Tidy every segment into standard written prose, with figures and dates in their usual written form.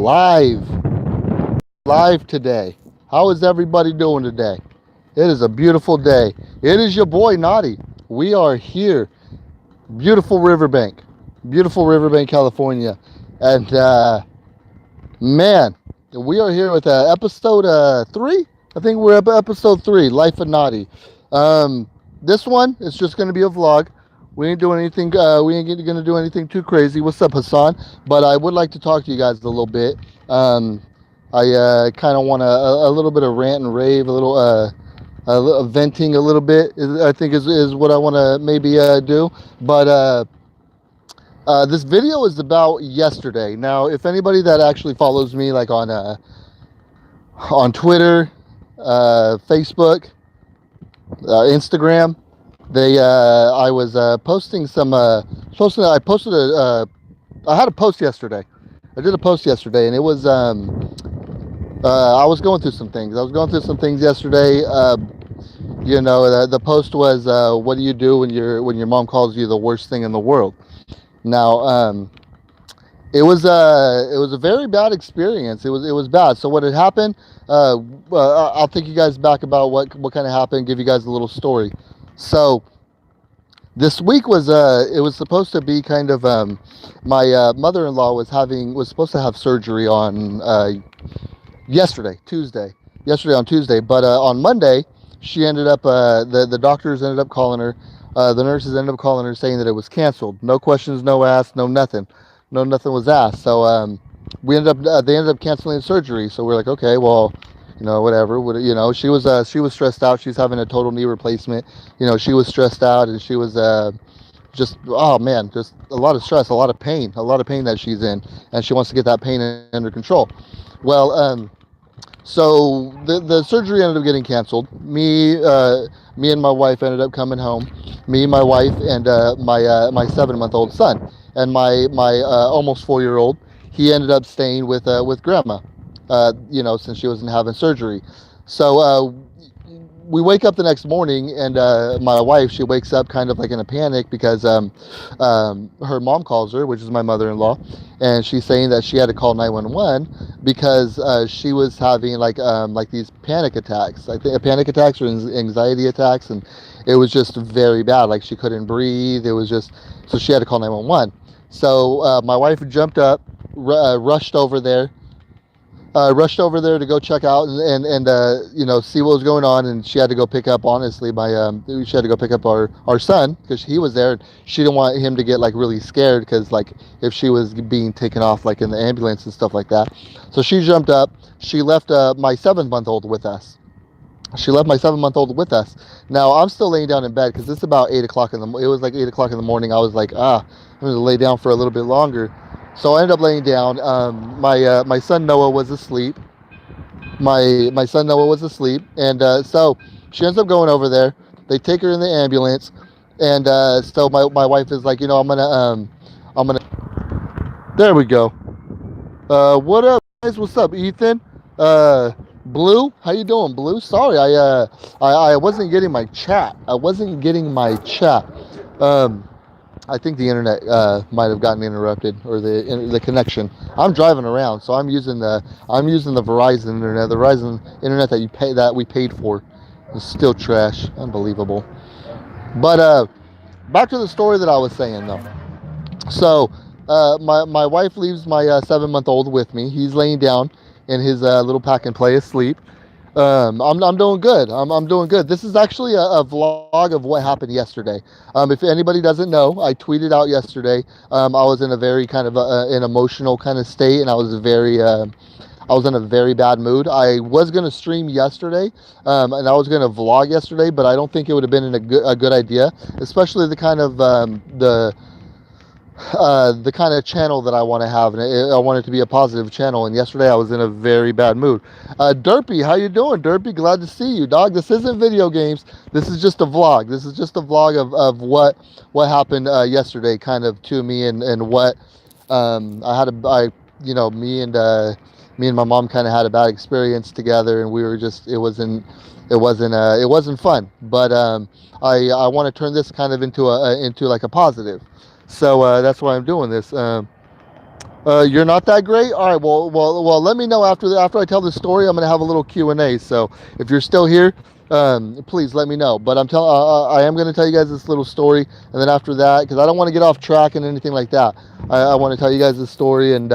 live today. How is everybody doing today? It is a beautiful day. It is your boy Naughty. We are here, beautiful Riverbank, California, and man, we are here with episode 3. I think we're up episode 3, Life of Naughty. This one is just going to be a vlog. We ain't doing anything. We ain't going to do anything too crazy. What's up, Hassan? But I would like to talk to you guys a little bit. I kind of want a little bit of rant and rave, a little venting a little bit. I think is what I want to maybe do. But this video is about yesterday. Now, if anybody that actually follows me, like on Twitter, Facebook, Instagram, I was posting some I had a post yesterday. I did a post yesterday, and it was I was going through some things. Yesterday. The post was, what do you do when your mom calls you the worst thing in the world? Now, it was a very bad experience. It was bad. So what had happened? I'll take you guys back about what kind of happened. Give you guys a little story. So this week was it was supposed to be kind of my mother-in-law was supposed to have surgery on Tuesday, but on Monday she ended up the doctors ended up calling her, the nurses ended up calling her saying that it was canceled. No questions, no asked, no nothing was asked. So they ended up canceling the surgery. So we're like, okay, well, whatever. She was stressed out. She's having a total knee replacement. She was stressed out, and she was just, oh man, just a lot of stress, a lot of pain that she's in, and she wants to get that pain under control. Well, so the surgery ended up getting canceled. Me and my wife ended up coming home. Me, my wife, and my 7-month-old son, and my almost 4-year-old. He ended up staying with grandma. Since she wasn't having surgery. So we wake up the next morning, and my wife, she wakes up kind of like in a panic because her mom calls her, which is my mother-in-law, and she's saying that she had to call 911 because she was having like these panic attacks. I think panic attacks or anxiety attacks, and it was just very bad. Like she couldn't breathe. It was just, so she had to call 911. So my wife jumped up, rushed over there to go check out and see what was going on, and she had to go pick up, honestly, she had to go pick up our son because he was there. She didn't want him to get like really scared because like if she was being taken off like in the ambulance and stuff like that. So she jumped up. She left my 7-month-old with us. Now I'm still laying down in bed because it's about 8 o'clock it was like 8 o'clock in the morning. I was like, I'm gonna lay down for a little bit longer. So I ended up laying down. My son Noah was asleep. My son Noah was asleep, and so she ends up going over there. They take her in the ambulance, and so my wife is like, I'm gonna. There we go. What up, guys? What's up, Ethan? Blue, how you doing, Blue? Sorry, I wasn't getting my chat. I think the internet might have gotten interrupted, or the connection. I'm driving around, so I'm using the Verizon internet. The Verizon internet that we paid for is still trash. Unbelievable. But back to the story that I was saying though. So my wife leaves my 7-month-old with me. He's laying down in his little pack and play asleep. I'm doing good. I'm doing good. This is actually a vlog of what happened yesterday. If anybody doesn't know, I tweeted out yesterday. I was in a very kind of an emotional kind of state, and I was in a very bad mood. I was going to stream yesterday, and I was going to vlog yesterday, but I don't think it would have been a good idea, especially the kind of the kind of channel that I want to have, and I want it to be a positive channel. And yesterday I was in a very bad mood. Derpy, how you doing, Derpy? Glad to see you, dog. This isn't video games. This is just a vlog. This is just a vlog of what happened yesterday, kind of to me, and what me and my mom kind of had a bad experience together, and we were just it wasn't fun. But I want to turn this kind of into like a positive. So that's why I'm doing this. You're not that great. All right. Well. Let me know after I tell the story. I'm gonna have a little Q&A. So if you're still here, please let me know. But I am gonna tell you guys this little story, and then after that, because I don't want to get off track and anything like that. I want to tell you guys the story and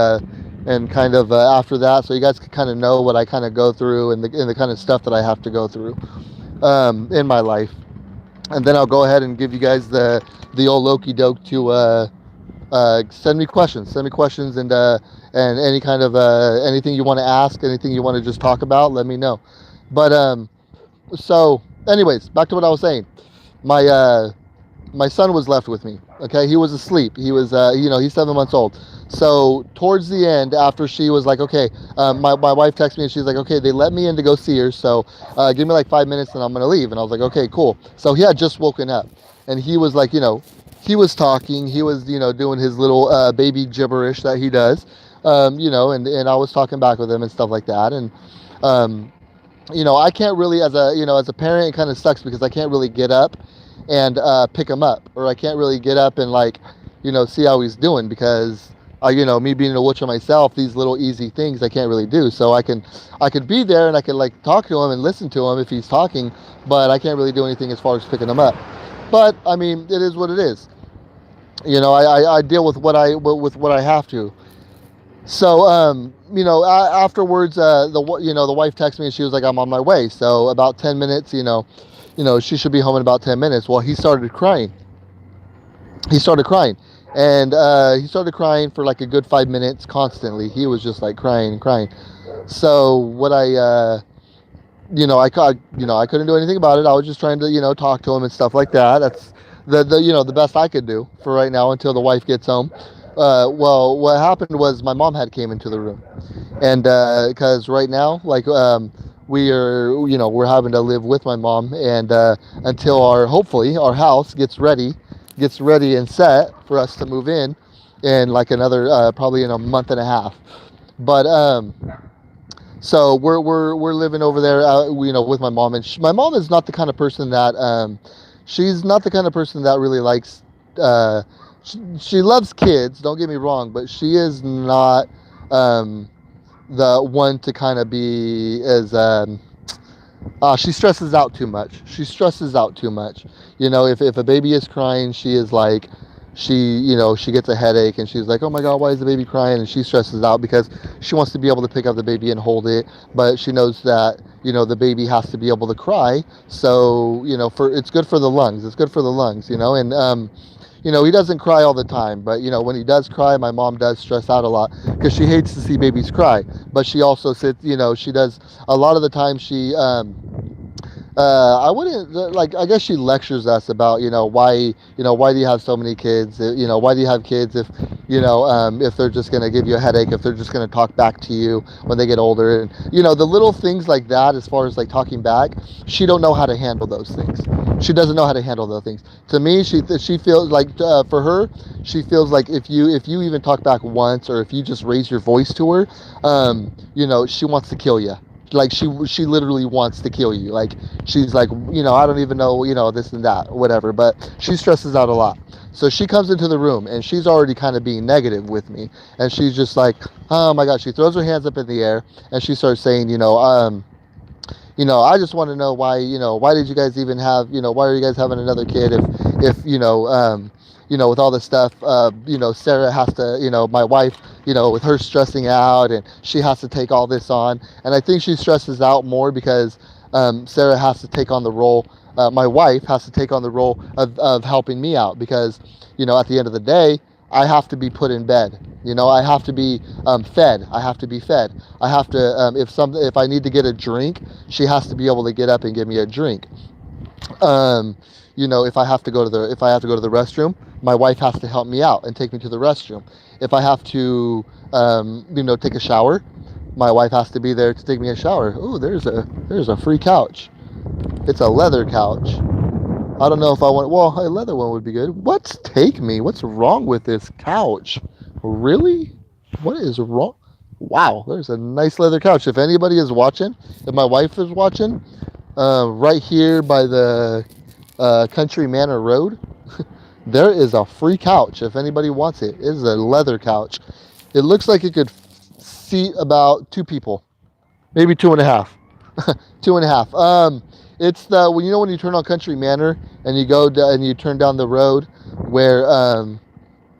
kind of after that, so you guys can kind of know what I kind of go through and the kind of stuff that I have to go through in my life, and then I'll go ahead and give you guys the old Loki doke to send me questions and any kind of anything you want to ask, anything you want to just talk about, let me know. But so anyways, back to what I was saying. My my son was left with me. Okay, he was asleep. He was he's 7 months old. So towards the end, after she was like, okay, my wife texted me and she's like, okay, they let me in to go see her, so give me like 5 minutes and I'm gonna leave. And I was like, okay, cool. So he had just woken up and he was like, he was talking, he was doing his little baby gibberish that he does, and I was talking back with him and stuff like that. And um, I can't really, as a parent, it kind of sucks because I can't really get up and pick him up, or I can't really get up and like, see how he's doing because, me being a Witcher myself, these little easy things I can't really do. So I could be there and I could like talk to him and listen to him if he's talking, but I can't really do anything as far as picking him up. But I mean, it is what it is. I deal with what I have to. So, afterwards, the wife texted me and she was like, "I'm on my way." So about 10 minutes, she should be home in about 10 minutes. Well, he started crying. He started crying, and he started crying for like a good 5 minutes constantly. He was just like crying and crying. So what I couldn't do anything about it. I was just trying to, talk to him and stuff like that. That's the best I could do for right now until the wife gets home. Well, what happened was my mom had came into the room, and because right now, like, we're having to live with my mom, and until hopefully our house gets ready and set for us to move in like another probably in a month and a half. But so we're living over there, with my mom, and my mom is not the kind of person that she's not the kind of person that really likes. She loves kids. Don't get me wrong, but she is not the one to kind of be as she stresses out too much. She stresses out too much. If a baby is crying, she is like, she gets a headache and she's like, oh my God, why is the baby crying? And she stresses out because she wants to be able to pick up the baby and hold it, but she knows that, the baby has to be able to cry. So, it's good for the lungs. It's good for the lungs, and, he doesn't cry all the time, but, when he does cry, my mom does stress out a lot because she hates to see babies cry. But she also sits, she does a lot of the time. I wouldn't like. I guess she lectures us about why do you have so many kids? Why do you have kids if they're just gonna give you a headache, if they're just gonna talk back to you when they get older, and the little things like that. As far as like talking back, she don't know how to handle those things. She doesn't know how to handle those things. To me, she feels like for her, she feels like if you even talk back once, or if you just raise your voice to her, she wants to kill you. Like she literally wants to kill you. Like she's like, I don't even know, this and that, whatever. But she stresses out a lot. So she comes into the room and she's already kind of being negative with me, and she's just like, oh my God. She throws her hands up in the air and she starts saying, I just want to know why, why did you guys even have, why are you guys having another kid if with all this stuff, Sarah has to, my wife, with her stressing out, and she has to take all this on. And I think she stresses out more because Sarah has to take on the role, my wife has to take on the role of helping me out because, at the end of the day, I have to be put in bed. I have to be fed. I have to be fed. I have to, if I need to get a drink, she has to be able to get up and give me a drink. If I have to go to the restroom, my wife has to help me out and take me to the restroom. If I have to, take a shower, my wife has to be there to take me a shower. Oh, there's a free couch. It's a leather couch. I don't know if I want. Well, a leather one would be good. What's take me? What's wrong with this couch? Really? What is wrong? Wow, there's a nice leather couch. If anybody is watching, if my wife is watching, right here by the Country Manor Road, there is a free couch if anybody wants it. It is a leather couch. It looks like it could seat about two people, maybe two and a half. Two and a half. It's the when you know when you turn on Country Manor and you go and you turn down the road where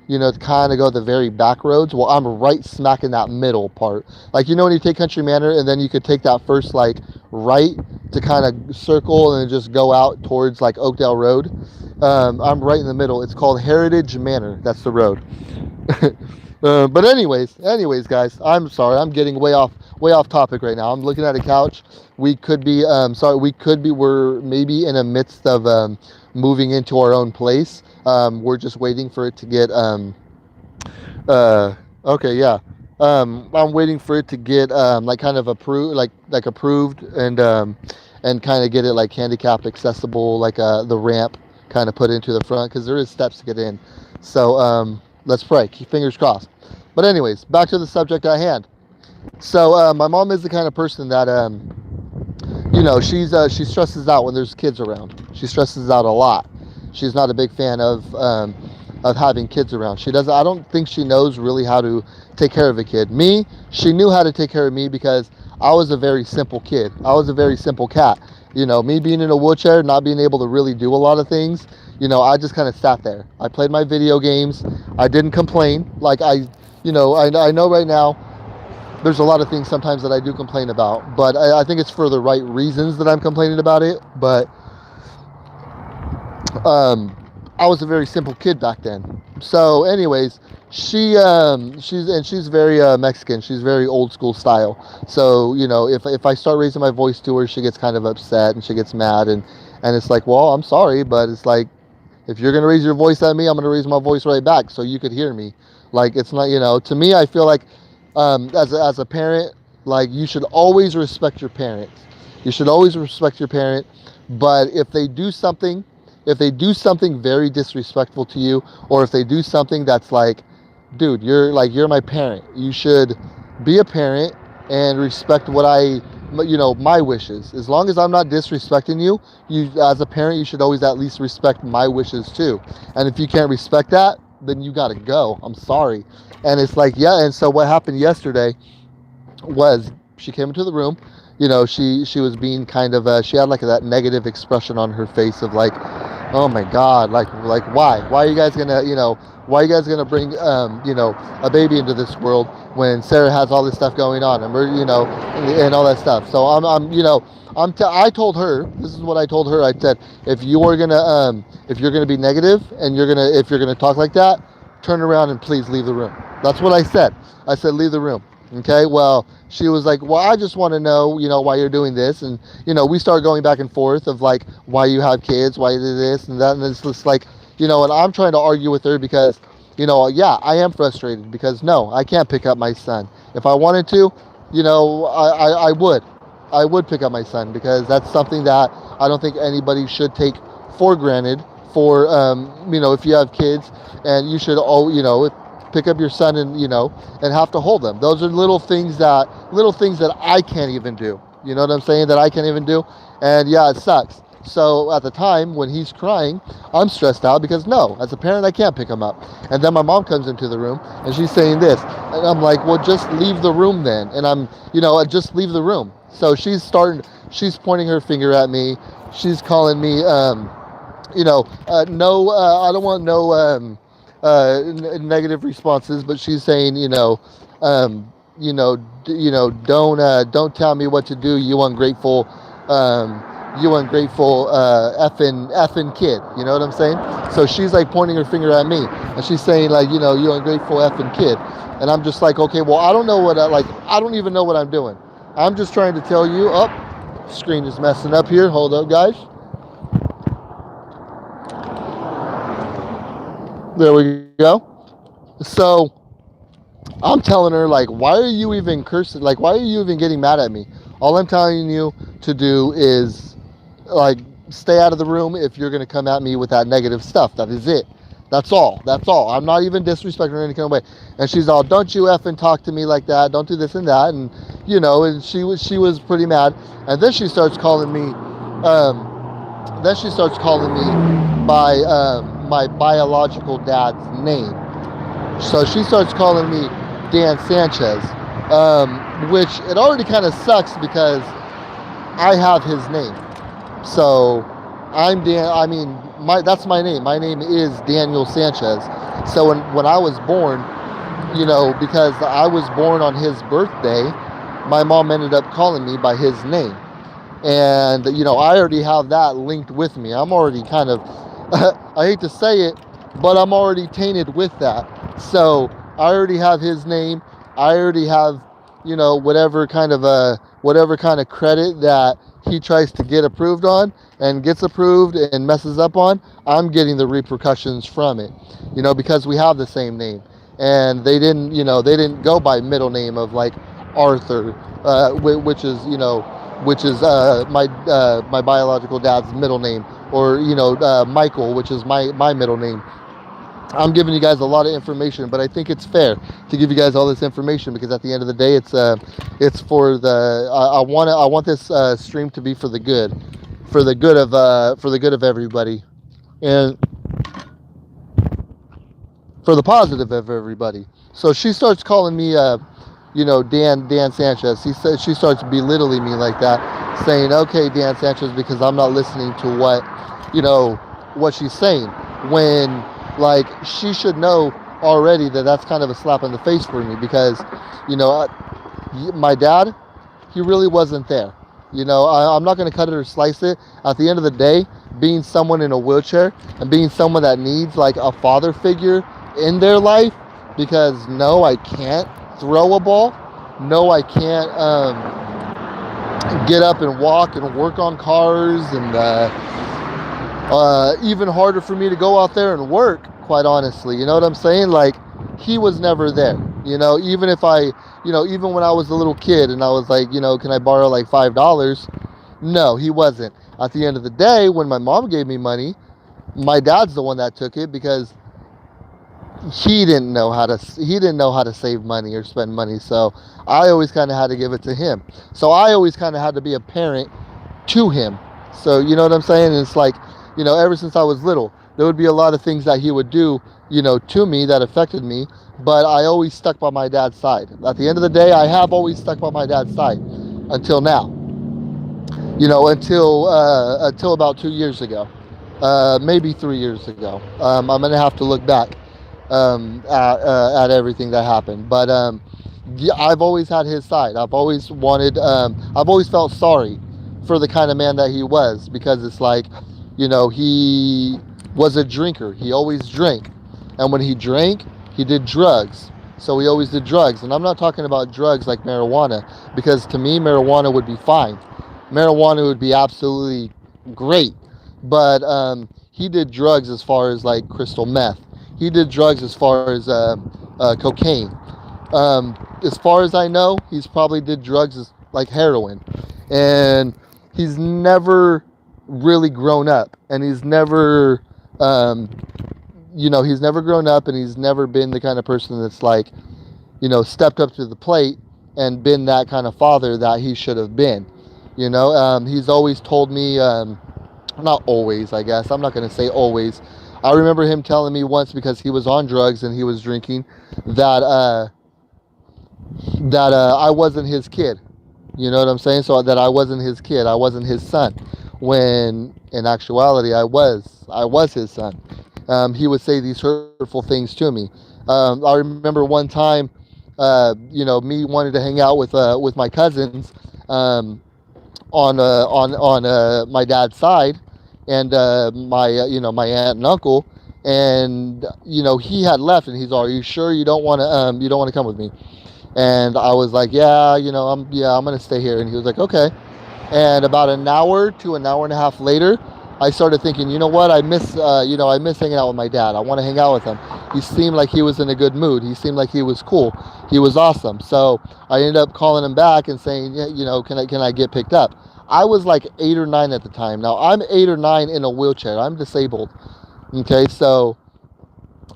to kind of go the very back roads. Well, I'm right smack in that middle part. Like when you take Country Manor and then you could take that first like right to kind of circle and then just go out towards like Oakdale Road. I'm right in the middle. It's called Heritage Manor. That's the road. But anyways, guys, I'm sorry. I'm getting way off topic right now. I'm looking at a couch. We could be we're maybe in the midst of moving into our own place. We're just waiting for it to get okay, yeah. I'm waiting for it to get like kind of approved, like approved, and kind of get it like handicap accessible, like the ramp kind of put into the front, because there is steps to get in. So let's pray. Keep fingers crossed. But anyways, back to the subject at hand. So my mom is the kind of person that she stresses out when there's kids around. She stresses out a lot. She's not a big fan of having kids around. I don't think she knows really how to take care of a kid. Me, she knew how to take care of me because I was a very simple kid. I was a very simple cat. Me being in a wheelchair, not being able to really do a lot of things, I just kind of sat there. I played my video games. I didn't complain. Like I know right now there's a lot of things sometimes that I do complain about, but I think it's for the right reasons that I'm complaining about it. But I was a very simple kid back then. So anyways, she's very Mexican. She's very old school style. So if I start raising my voice to her, she gets kind of upset and she gets mad, and it's like, well, I'm sorry, but it's like, if you're gonna raise your voice at me, I'm gonna raise my voice right back so you could hear me. Like, it's not, to me, I feel like as a parent, like, you should always respect your parents. You should always respect your parent. But if they do something very disrespectful to you, or if they do something that's like, dude, you're my parent, you should be a parent and respect my wishes. As long as I'm not disrespecting you, as a parent, you should always at least respect my wishes too. And if you can't respect that, then you gotta go. I'm sorry. And it's like, yeah. And so what happened yesterday was she came into the room. She was being kind of she had like that negative expression on her face of like, oh my God, like why are you guys gonna bring a baby into this world when Sarah has all this stuff going on, and and all that stuff. So I told her, this is what I told her. I said, if you're gonna be negative and if you're gonna talk like that, turn around and please leave the room. That's what I said. I said, leave the room. Okay, well, she was like, well, I just want to know, why you're doing this. And, we started going back and forth of like, why you have kids, why you do this and that. And it's just like, and I'm trying to argue with her because, yeah, I am frustrated because no, I can't pick up my son. If I wanted to, I would pick up my son, because that's something that I don't think anybody should take for granted for, if you have kids, and you should pick up your son and have to hold them. Those are little things that I can't even do. You know what I'm saying? That I can't even do. And yeah, it sucks. So at the time when he's crying, I'm stressed out because no, as a parent, I can't pick him up. And then my mom comes into the room and she's saying this, and I'm like, well, just leave the room then. And I'm, just leave the room. So she's pointing her finger at me. She's calling me, no, I don't want no, negative responses, but she's saying, don't tell me what to do, you ungrateful effing kid. You know what I'm saying? So she's like pointing her finger at me, and she's saying like, you ungrateful effing kid. And I'm just like, okay, well, I don't even know what I'm doing. I'm just trying to tell you. Screen is messing up here. Hold up, guys. There we go. So I'm telling her, like, why are you even cursing? Like, why are you even getting mad at me? All I'm telling you to do is, like, stay out of the room if you're going to come at me with that negative stuff. That is it. That's all. I'm not even disrespecting her in any kind of way. And she's all, don't you effing talk to me like that. Don't do this and that. And, and she was pretty mad. And then she starts calling me, by my biological dad's name. So she starts calling me Dan Sanchez, which it already kind of sucks because I have his name. So I'm Dan. I mean, that's my name. My name is Daniel Sanchez. So when I was born, because I was born on his birthday, my mom ended up calling me by his name. And, I already have that linked with me. I'm already kind of, I hate to say it, but I'm already tainted with that. So I already have his name. I already have, whatever kind of credit that he tries to get approved on and gets approved and messes up on, I'm getting the repercussions from it, because we have the same name. And they didn't go by middle name of like Arthur, which is my biological dad's middle name, or Michael, which is my middle name. I'm giving you guys a lot of information, but I think it's fair to give you guys all this information because at the end of the day, it's for the I want this stream to be for the good of everybody, and for the positive of everybody. So she starts calling me Dan Sanchez. She starts belittling me like that, saying, "Okay, Dan Sanchez," because I'm not listening to what she's saying, when like she should know already that that's kind of a slap in the face for me because my dad, he really wasn't there. I'm not going to cut it or slice it. At the end of the day, being someone in a wheelchair and being someone that needs like a father figure in their life, because no, I can't throw a ball. No, I can't get up and walk and work on cars, and even harder for me to go out there and work, quite honestly. You know what I'm saying? Like, he was never there. Even if even when I was a little kid and I was like, can I borrow like $5? No, he wasn't. At the end of the day, when my mom gave me money, my dad's the one that took it because he didn't know how to save money or spend money. So I always kind of had to give it to him. So I always kind of had to be a parent to him. So you know what I'm saying? And it's like, ever since I was little, there would be a lot of things that he would do, to me that affected me, but I always stuck by my dad's side. At the end of the day, I have always stuck by my dad's side until now. Until about 2 years ago, maybe 3 years ago. I'm gonna have to look back at everything that happened, but yeah, I've always had his side. I've always felt sorry for the kind of man that he was, because it's like, he was a drinker. He always drank, and when he drank, he did drugs. So he always did drugs, and I'm not talking about drugs like marijuana, because to me, marijuana would be fine. Marijuana would be absolutely great, but he did drugs as far as like crystal meth. He did drugs as far as cocaine. As far as I know, he's probably did drugs like heroin, and he's never really grown up, and he's never he's never grown up, and he's never been the kind of person that's like, stepped up to the plate and been that kind of father that he should have been. He's always told me, not always, I guess, I'm not going to say always. I remember him telling me once, because he was on drugs and he was drinking, that I wasn't his kid. You know what I'm saying? So that I wasn't his kid. I wasn't his son. When in actuality, I was his son. He would say these hurtful things to me. I remember one time, me wanting to hang out with my cousins on my dad's side, and my aunt and uncle, and he had left, and he's all, "Are you sure you don't want to come with me?" And I was like, "Yeah, I'm gonna stay here." And he was like, "Okay." And about an hour to an hour and a half later, I started thinking, you know what? I miss hanging out with my dad. I want to hang out with him. He seemed like he was in a good mood. He seemed like he was cool. He was awesome. So I ended up calling him back and saying, "Yeah, can I get picked up?" I was like 8 or 9 at the time. Now I'm 8 or 9 in a wheelchair. I'm disabled. Okay, so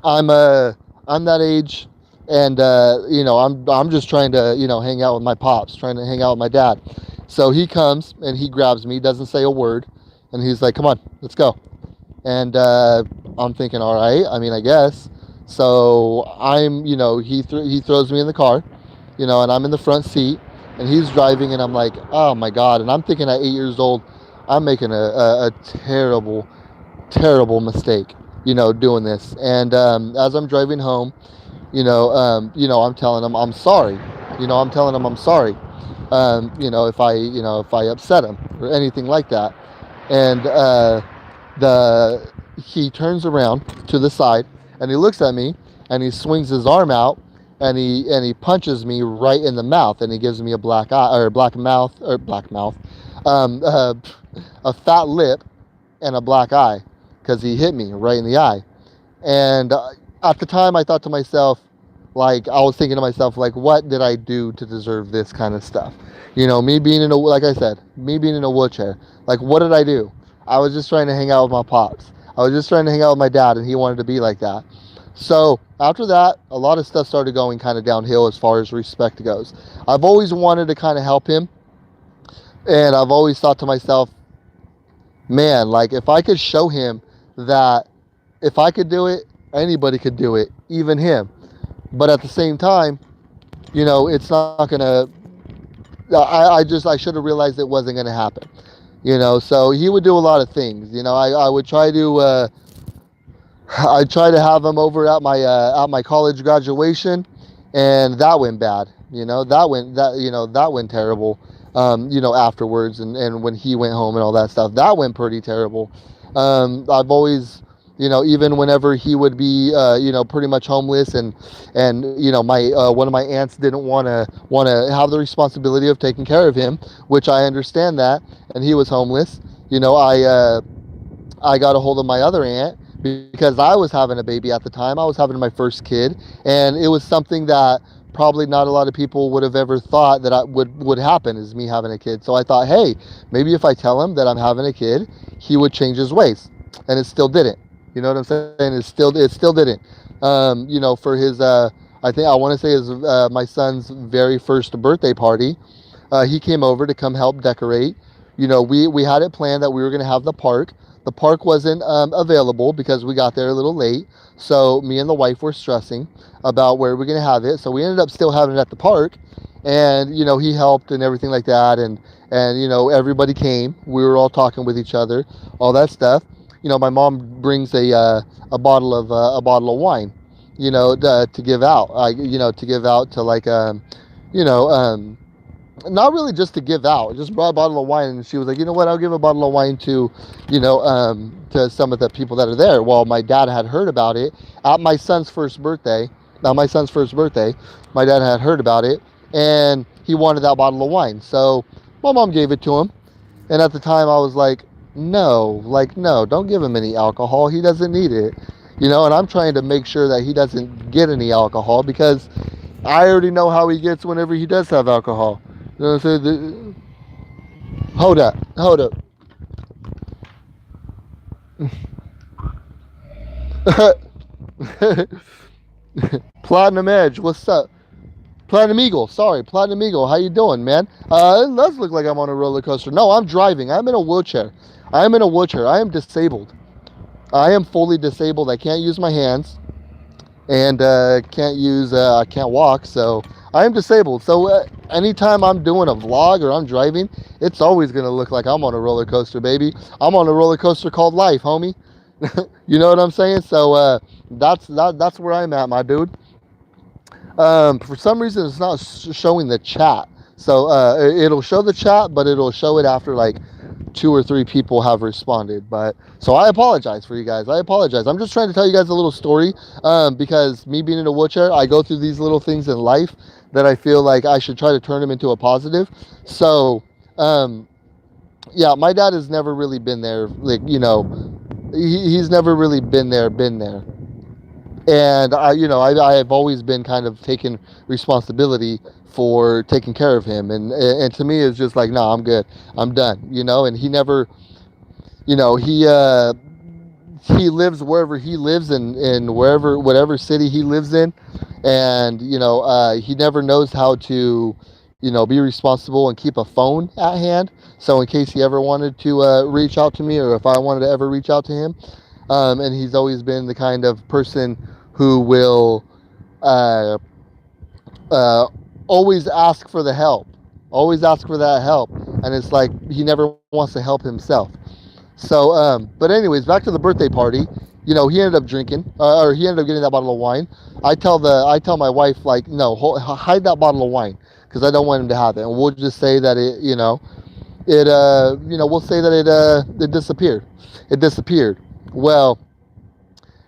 I'm that age, and I'm just trying to hang out with my pops, trying to hang out with my dad. So he comes and he grabs me, doesn't say a word, and he's like, "Come on, let's go." And I'm thinking, all right, I mean, I guess. So I'm, he throws me in the car, and I'm in the front seat, and he's driving, and I'm like, oh my god, and I'm thinking at 8 years old, I'm making a terrible, terrible mistake, doing this. And as I'm driving home, I'm telling him I'm sorry. I'm telling him I'm sorry. If I upset him or anything like that. And the he turns around to the side and he looks at me and he swings his arm out and he punches me right in the mouth and he gives me a black eye or black mouth, um, uh, a fat lip and a black eye because he hit me right in the eye. And at the time, I thought to myself, like, I was thinking to myself, like, what did I do to deserve this kind of stuff? Me being like I said, me being in a wheelchair. Like, what did I do? I was just trying to hang out with my pops. I was just trying to hang out with my dad, and he wanted to be like that. So after that, a lot of stuff started going kind of downhill as far as respect goes. I've always wanted to kind of help him, and I've always thought to myself, man, like, if I could show him that if I could do it, anybody could do it, even him. But at the same time, it's not gonna. I should have realized it wasn't gonna happen. So he would do a lot of things. I would try to. I tried to have him over at my college graduation, and that went bad. That went terrible. Afterwards, and when he went home and all that stuff, that went pretty terrible. I've always, even whenever he would be, pretty much homeless, and my one of my aunts didn't want to have the responsibility of taking care of him, which I understand that, and he was homeless. I got a hold of my other aunt because I was having a baby at the time. I was having my first kid, and it was something that probably not a lot of people would have ever thought that I would happen, is me having a kid. So I thought, hey, maybe if I tell him that I'm having a kid, he would change his ways, and it still didn't. You know what I'm saying? It still didn't. For his I want to say his my son's very first birthday party, he came over to come help decorate. We had it planned that we were going to have the park. The park wasn't available because we got there a little late. So me and the wife were stressing about where we're going to have it. So we ended up still having it at the park. And, he helped and everything like that. And everybody came. We were all talking with each other, all that stuff. My mom brings a bottle of wine, to give out. To give out to like, not really just to give out, just brought a bottle of wine, and she was like, you know what, I'll give a bottle of wine to to some of the people that are there. Well, my dad had heard about it at my son's first birthday. My dad had heard about it, and he wanted that bottle of wine, so my mom gave it to him. And at the time I was like, no, don't give him any alcohol, he doesn't need it. And I'm trying to make sure that he doesn't get any alcohol because I already know how he gets whenever he does have alcohol. You know what I'm saying? Hold up. Platinum Edge, what's up? Platinum Eagle, how you doing, man? It does look like I'm on a roller coaster. No, I'm driving. I'm in a wheelchair. I am disabled. I am fully disabled. I can't use my hands, and I can't walk, so I am disabled. So anytime I'm doing a vlog or I'm driving, it's always going to look like I'm on a roller coaster, baby. I'm on a roller coaster called life, homie. You know what I'm saying? So that's where I'm at, my dude. For some reason, it's not showing the chat. So it'll show the chat, but it'll show it after like 2 or 3 people have responded. But so I apologize for you guys. I apologize. I'm just trying to tell you guys a little story, because me being in a wheelchair, I go through these little things in life that I feel like I should try to turn them into a positive. So yeah, my dad has never really been there. Like, he's never really been there. And I have always been kind of taking responsibility for taking care of him, and to me it's just like, no, I'm good, I'm done. And he never, he lives wherever he lives, in whatever city he lives in, and he never knows how to be responsible and keep a phone at hand, so in case he ever wanted to reach out to me, or if I wanted to ever reach out to him. And he's always been the kind of person who will uh, uh, always ask for the help, always ask for that help, and it's like he never wants to help himself. So, but anyways, back to the birthday party. You know, he ended up drinking, or he ended up getting that bottle of wine. I tell my wife, like, no, hide that bottle of wine because I don't want him to have it, and we'll just say that we'll say that it disappeared. It disappeared. Well,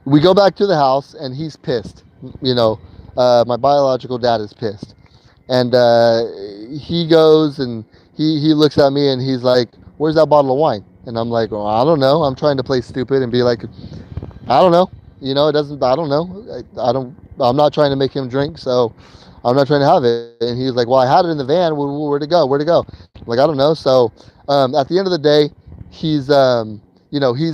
we go back to the house and he's pissed. You know, my biological dad is pissed, and he goes and he looks at me and he's like, "Where's that bottle of wine?" And I'm like, "Well, I don't know." I'm trying to play stupid and be like, "I don't know." You know, it doesn't. I don't know. I don't. I'm not trying to make him drink, so I'm not trying to have it. And he's like, "Well, I had it in the van. Where'd it go? Where'd it go?" I'm like, I don't know. So at the end of the day, he's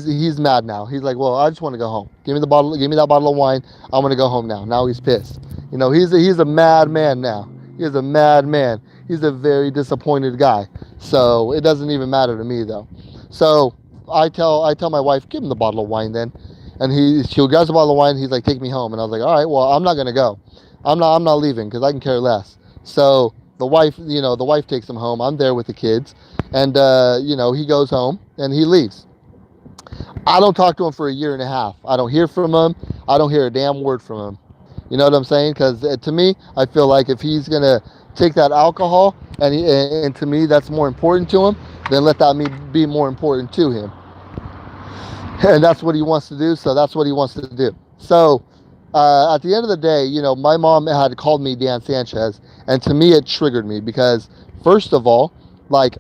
he's mad now. He's like, "Well, I just want to go home. Give me the bottle. Give me that bottle of wine. I want to go home now." Now he's pissed. You know, he's a mad man now. He is a mad man. He's a very disappointed guy. So it doesn't even matter to me though. So I tell my wife, give him the bottle of wine then. And she grabs the bottle of wine. He's like, take me home. And I was like, all right, well, I'm not gonna go. I'm not leaving because I can care less. So the wife takes him home. I'm there with the kids, and he goes home and he leaves. I don't talk to him for a year and a half. I don't hear from him. I don't hear a damn word from him. You know what I'm saying? Because to me, I feel like if he's gonna take that alcohol and to me that's more important to him, then let that be more important to him. And that's what he wants to do. So that's what he wants to do. So at the end of the day, you know, my mom had called me Dan Sanchez, and to me it triggered me because first of all, like,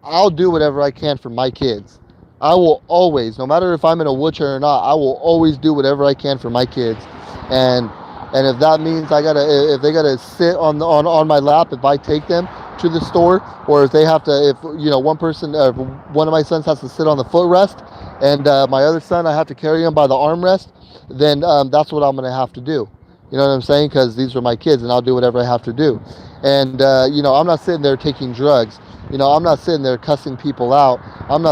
I'll do whatever I can for my kids. I will always, no matter if I'm in a wheelchair or not, I will always do whatever I can for my kids. And if that means if they gotta sit on my lap if I take them to the store, or if they have to, if one of my sons has to sit on the footrest, and my other son I have to carry him by the armrest, then that's what I'm gonna have to do. You know what I'm saying? Because these are my kids, and I'll do whatever I have to do. And I'm not sitting there taking drugs. You know, I'm not sitting there cussing people out. I'm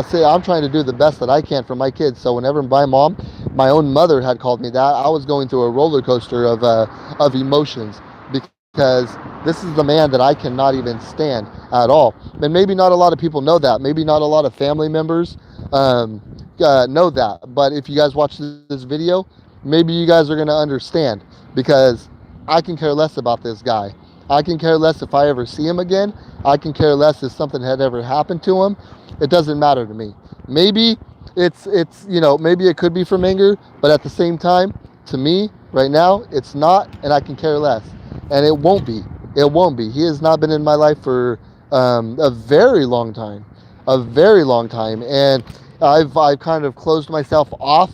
trying to do the best that I can for my kids. So whenever my own mother had called me that, I was going through a roller coaster of emotions because this is the man that I cannot even stand at all. And maybe not a lot of people know that. Maybe not a lot of family members know that. But if you guys watch this video, maybe you guys are going to understand because I can care less about this guy. I can care less if I ever see him again. I can care less if something had ever happened to him. It doesn't matter to me. Maybe maybe it could be from anger, but at the same time, to me, right now, it's not, and I can care less. And it won't be. It won't be. He has not been in my life for a very long time. A very long time. And I've kind of closed myself off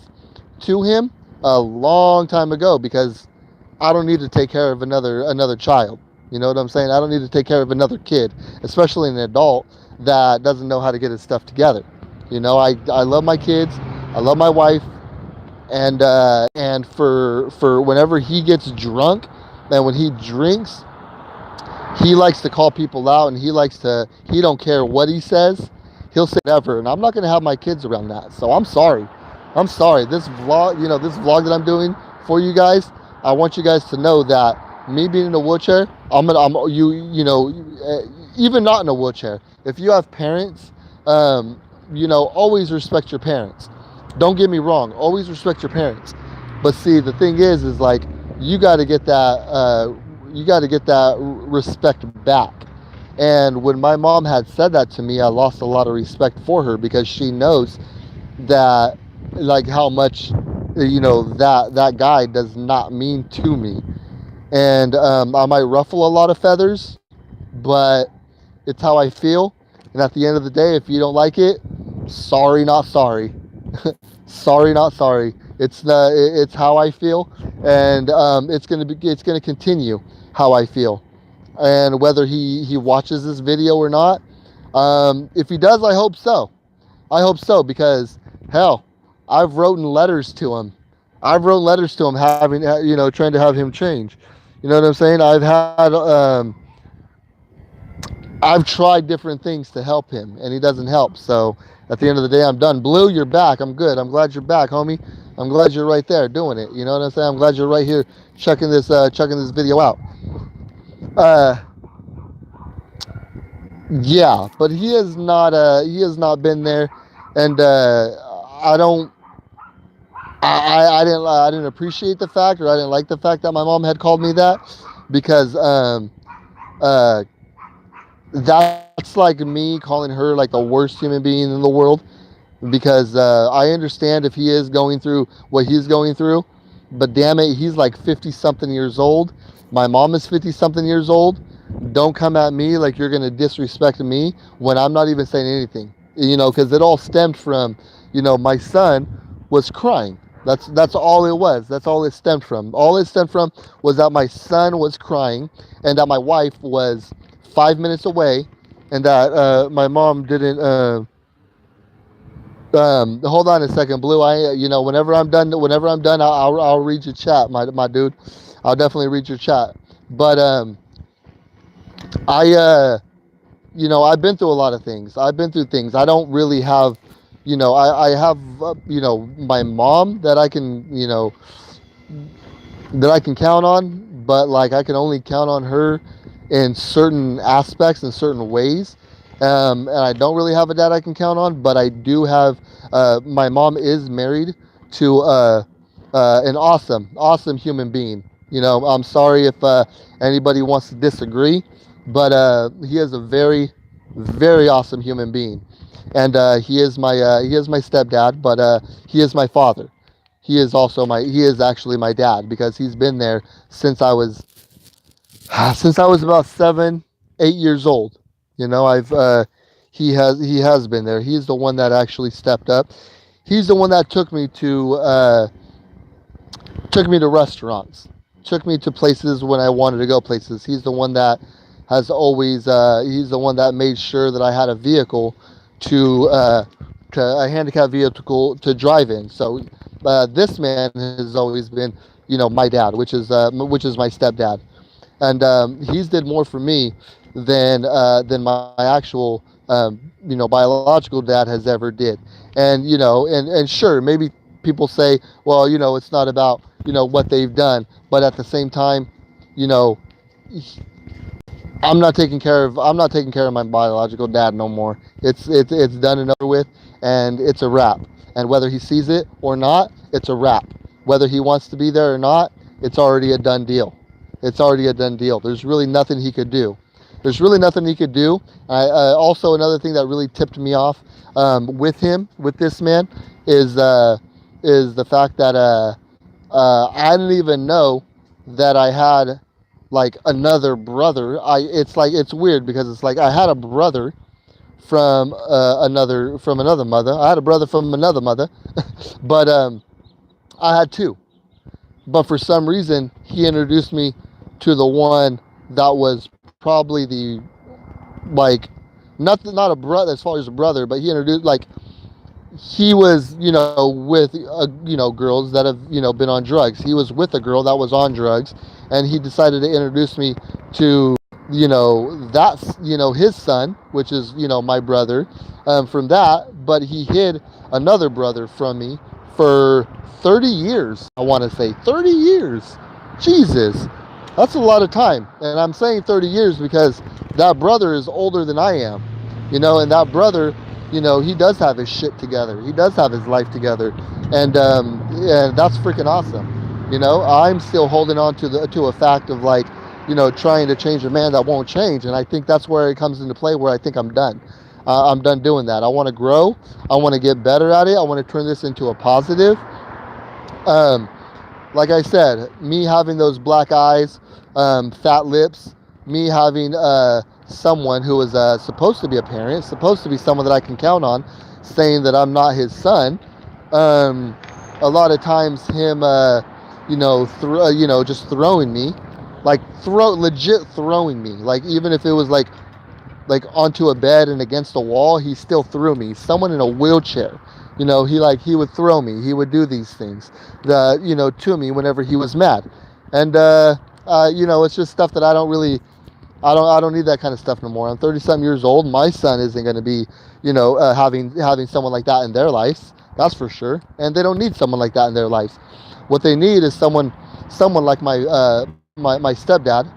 to him a long time ago because I don't need to take care of another child. You know what I'm saying? I don't need to take care of another kid, especially an adult that doesn't know how to get his stuff together. You know, I love my kids, I love my wife, and for whenever he gets drunk and when he drinks, he likes to call people out, and he don't care what he says, he'll say whatever, and I'm not gonna have my kids around that. So I'm sorry. This vlog that I'm doing for you guys, I want you guys to know that me being in a wheelchair, even not in a wheelchair, if you have parents, always respect your parents. Don't get me wrong, always respect your parents. But see, the thing is like, you got to get that respect back. And when my mom had said that to me, I lost a lot of respect for her because she knows that, like, how much, that guy does not mean to me. And I might ruffle a lot of feathers, but it's how I feel. And at the end of the day, if you don't like it, sorry, not sorry. Sorry, not sorry. It's how I feel, and it's gonna continue how I feel. And whether he watches this video or not, if he does, I hope so. I hope so, because hell, I've written letters to him. I've wrote letters to him, trying to have him change. You know what I'm saying? I've tried different things to help him, and he doesn't help. So at the end of the day, I'm done. Blue, you're back. I'm good. I'm glad you're back, homie. I'm glad you're right there doing it. You know what I'm saying? I'm glad you're right here checking this video out. Uh, yeah, but he has not been there, and I don't I didn't appreciate the fact, or I didn't like the fact that my mom had called me that, because uh that's like me calling her like the worst human being in the world, because I understand if he is going through what he's going through, but damn it, he's like 50 something years old. My mom is 50 something years old. Don't come at me like you're going to disrespect me when I'm not even saying anything. You know, because it all stemmed from, my son was crying. That's all it was. That's all it stemmed from. All it stemmed from was that my son was crying, and that my wife was 5 minutes away, and that my mom didn't. Hold on a second, Blue. Whenever I'm done, I'll read your chat, my dude. I'll definitely read your chat. But I I've been through a lot of things. I've been through things. I don't really have, I have my mom that I can count on, but like I can only count on her in certain aspects and certain ways. And I don't really have a dad I can count on, but I do have. My mom is married to an awesome human being. I'm sorry if anybody wants to disagree, but he is a very, very awesome human being, and he is my stepdad, but he is my father. He is actually my dad, because he's been there since I was about 7, 8 years old. I've he has been there. He's the one that actually stepped up. He's the one that took me to restaurants, took me to places when I wanted to go places. He's the one that has always he's the one that made sure that I had a vehicle to a handicapped vehicle to drive in. So this man has always been, my dad, which is my stepdad, and he's did more for me than my actual biological dad has ever did. And and sure, maybe people say, well, it's not about what they've done, but at the same time, you know I'm not taking care of my biological dad no more. It's done and over with, and it's a wrap. And whether he sees it or not, it's a wrap. Whether he wants to be there or not, it's already a done deal. It's already a done deal. There's really nothing he could do. There's really nothing he could do. Also, another thing that really tipped me off with this man, is the fact that I didn't even know that I had like another brother. It's weird, because it's like I had a brother from another mother. I had a brother from another mother, but I had two. But for some reason, he introduced me to the one that was probably the, like, not a brother as far as a brother, but he introduced, like, he was with girls that have been on drugs. He was with a girl that was on drugs, and he decided to introduce me to that's his son, which is my brother, from that. But he hid another brother from me for 30 years. I want to say 30 years. Jesus, that's a lot of time. And I'm saying 30 years because that brother is older than I am, and that brother, he does have his shit together. He does have his life together. And that's freaking awesome. I'm still holding on to a fact of, like, trying to change a man that won't change. And I think that's where it comes into play, where I think I'm done. I'm done doing that. I want to grow. I want to get better at it. I want to turn this into a positive. Like I said, me having those black eyes, fat lips, me having someone who is supposed to be a parent, supposed to be someone that I can count on, saying that I'm not his son. A lot of times him, just throwing me, like legit throwing me, like even if it was like onto a bed and against a wall, he still threw me. Someone in a wheelchair, he would throw me. He would do these things, to me whenever he was mad. And it's just stuff that I don't need that kind of stuff no more. I'm 30 something years old. My son isn't going to be, having someone like that in their lives. That's for sure. And they don't need someone like that in their lives. What they need is someone like my stepdad,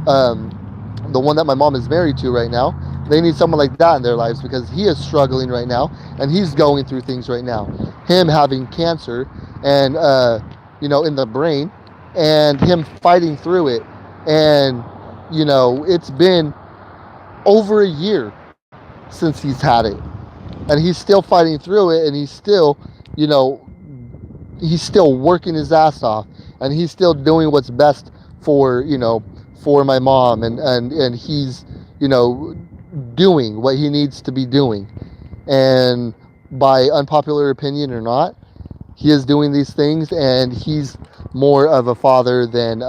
the one that my mom is married to right now. They need someone like that in their lives because he is struggling right now and he's going through things right now. Him having cancer and in the brain, and him fighting through it. And it's been over a year since he's had it, and he's still fighting through it, and you know he's still working his ass off, and he's still doing what's best for my mom, and he's doing what he needs to be doing. And by unpopular opinion or not, he is doing these things, and he's more of a father than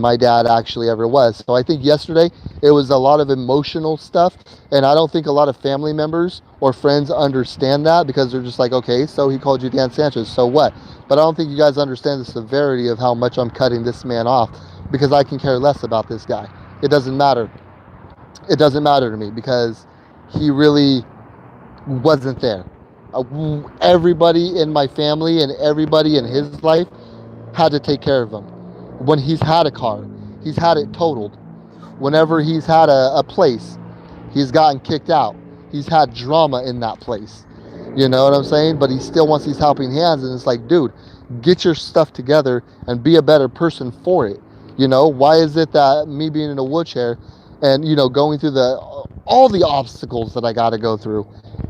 my dad actually ever was. So I think yesterday it was a lot of emotional stuff, and I don't think a lot of family members or friends understand that, because they're just like, okay, so he called you Dan Sanchez, so what? But I don't think you guys understand the severity of how much I'm cutting this man off, because I can care less about this guy. It doesn't matter. It doesn't matter to me, because he really wasn't there. Everybody in my family and everybody in his life had to take care of him. When he's had a car, he's had it totaled. Whenever he's had a place, he's gotten kicked out. He's had drama in that place. You know what I'm saying? But he still wants these helping hands, and it's like, dude, get your stuff together and be a better person for it. Why is it that me being in a wheelchair and going through all the obstacles that I got to go through,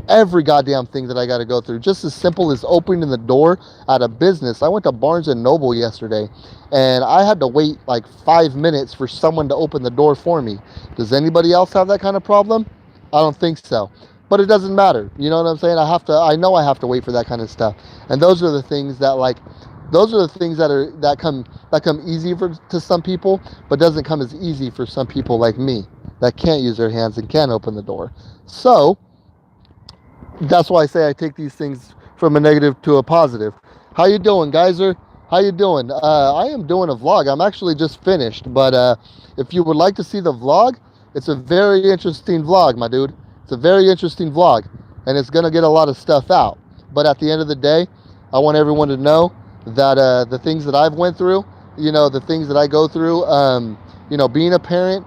every goddamn thing that I got to go through, just as simple as opening the door at a business. I went to Barnes and Noble yesterday, and I had to wait like 5 minutes for someone to open the door for me. Does anybody else have that kind of problem? I don't think so. But it doesn't matter. You know what I'm saying? I know I have to wait for that kind of stuff. And those are the things that come easy to some people, but doesn't come as easy for some people like me that can't use their hands and can't open the door. So that's why I say I take these things from a negative to a positive. How you doing, Geyser? How you doing? I am doing a vlog. I'm actually just finished, but if you would like to see the vlog, it's a very interesting vlog, my dude. It's a very interesting vlog, and it's gonna get a lot of stuff out. But at the end of the day, I want everyone to know that the things that I've went through, the things that I go through, being a parent,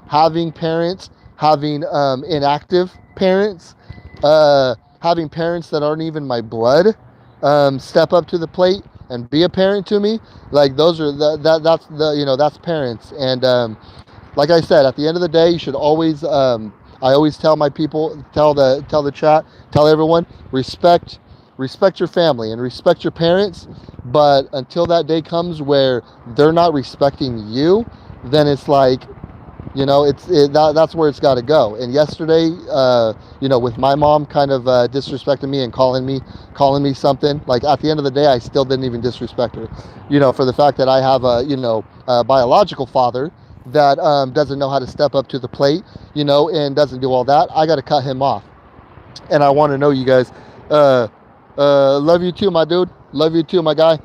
having parents, having inactive parents, having parents that aren't even my blood step up to the plate and be a parent to me, like those are that's parents. And like I said, at the end of the day, you should always I always tell my people, tell the chat, tell everyone, respect your family and respect your parents. But until that day comes where they're not respecting you, then it's like, that's where it's got to go. And yesterday, with my mom kind of disrespecting me and calling me something, like at the end of the day, I still didn't even disrespect her, for the fact that I have a biological father that doesn't know how to step up to the plate, and doesn't do all that. I got to cut him off. And I want to know, you guys, love you too, my dude. Love you too, my guy.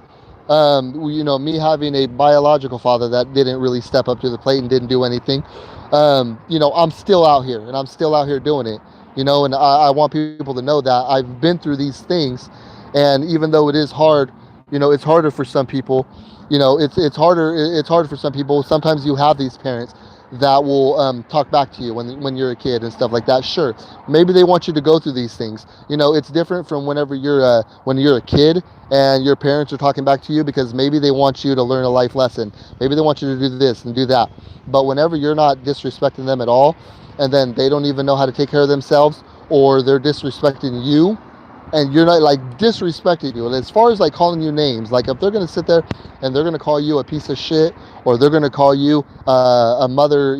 Me having a biological father that didn't really step up to the plate and didn't do anything. I'm still out here, and I'm still out here doing it. And I want people to know that I've been through these things, and even though it is hard, it's harder for some people. It's harder for some people. Sometimes you have these parents that will talk back to you when you're a kid and stuff like that. Sure, maybe they want you to go through these things. It's different from whenever you're a kid and your parents are talking back to you, because maybe they want you to learn a life lesson. Maybe they want you to do this and do that. But whenever you're not disrespecting them at all, and then they don't even know how to take care of themselves, or they're disrespecting you, and you're not like disrespecting you. And as far as like calling you names, like if they're going to sit there and they're going to call you a piece of shit, or they're going to call you a mother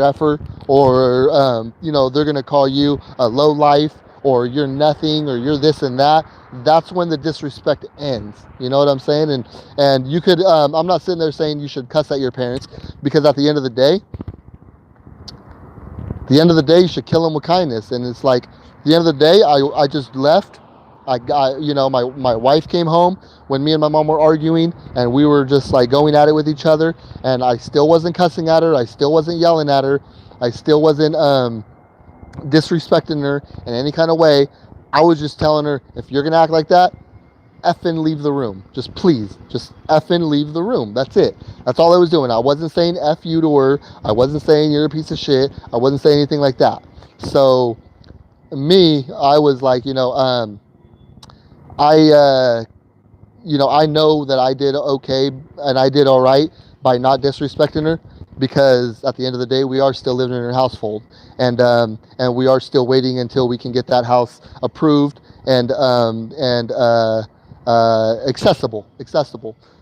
effer, or they're going to call you a low life, or you're nothing, or you're this and that, that's when the disrespect ends. You know what I'm saying? And you could, I'm not sitting there saying you should cuss at your parents, because at the end of the day, you should kill them with kindness. And it's like, at the end of the day, I just left. My wife came home when me and my mom were arguing, and we were just like going at it with each other, and I still wasn't cussing at her. I still wasn't yelling at her. I still wasn't disrespecting her in any kind of way. I was just telling her, if you're gonna act like that, effing leave the room. Just please, just effing leave the room. That's it. That's all I was doing. I wasn't saying F you to her. I wasn't saying you're a piece of shit. I wasn't saying anything like that. So me, I was like, I know that I did okay and I did all right by not disrespecting her, because at the end of the day, we are still living in her household, and we are still waiting until we can get that house approved and accessible.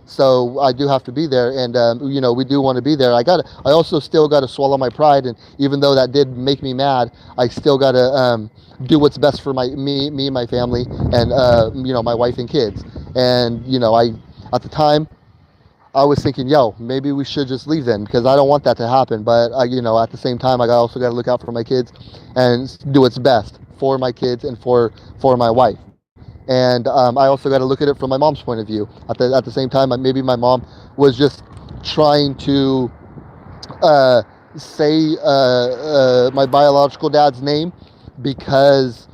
So I do have to be there, and we do want to be there. I also still got to swallow my pride, and even though that did make me mad, I still got to do what's best for me and my family, and my wife and kids. And at the time, I was thinking, yo, maybe we should just leave then, because I don't want that to happen. But at the same time, I also got to look out for my kids and do what's best for my kids and for my wife. And I also got to look at it from my mom's point of view. At the same time, maybe my mom was just trying to say my biological dad's name because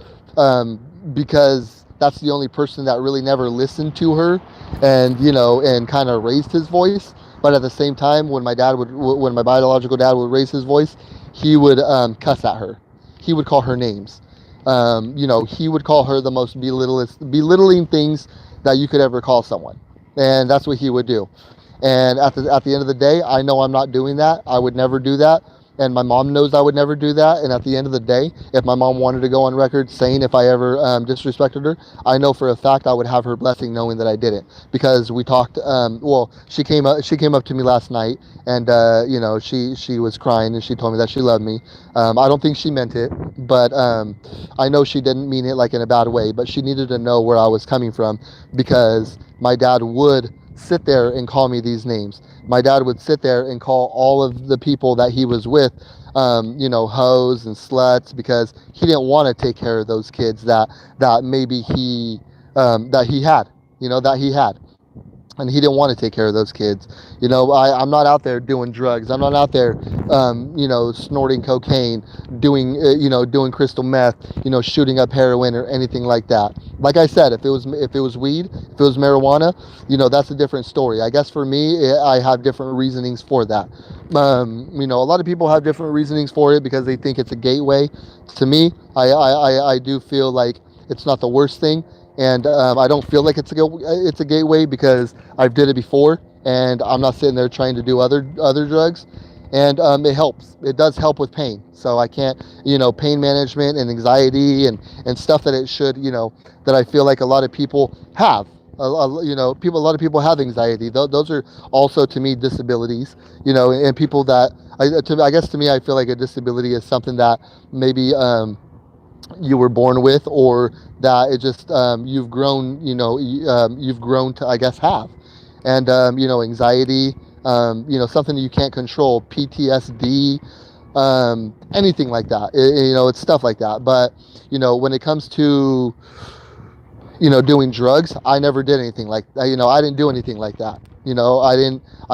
that's the only person that really never listened to her, and kind of raised his voice. But at the same time, when my biological dad would raise his voice, he would cuss at her. He would call her names. He would call her the most belittling things that you could ever call someone, and that's what he would do. And at the end of the day, I know I'm not doing that. I would never do that. And my mom knows I would never do that. And at the end of the day, if my mom wanted to go on record saying if I ever disrespected her, I know for a fact I would have her blessing knowing that I didn't. Because we talked, she came up to me last night, and she was crying, and she told me that she loved me. I don't think she meant it, but I know she didn't mean it like in a bad way, but she needed to know where I was coming from, because my dad would sit there and call me these names. My dad would sit there and call all of the people that he was with, hoes and sluts, because he didn't want to take care of those kids that maybe that he had. And he didn't want to take care of those kids. I'm not out there doing drugs. I'm not out there, snorting cocaine, doing crystal meth, shooting up heroin or anything like that. Like I said, if it was weed, if it was marijuana, that's a different story. I guess for me, I have different reasonings for that. A lot of people have different reasonings for it because they think it's a gateway. To me, I do feel like it's not the worst thing. And I don't feel like it's a gateway, because I've did it before, and I'm not sitting there trying to do other drugs. And it helps. It does help with pain. So I can't, pain management and anxiety and stuff that it should, that I feel like a lot of people have. A lot of people have anxiety. Those are also, to me, disabilities. And people that to me, I feel like a disability is something that maybe you were born with, or that it just you've grown to, I guess, have. And anxiety, something you can't control, PTSD, anything like that. It's stuff like that. But when it comes to doing drugs, I never did anything like that. I didn't do anything like that. I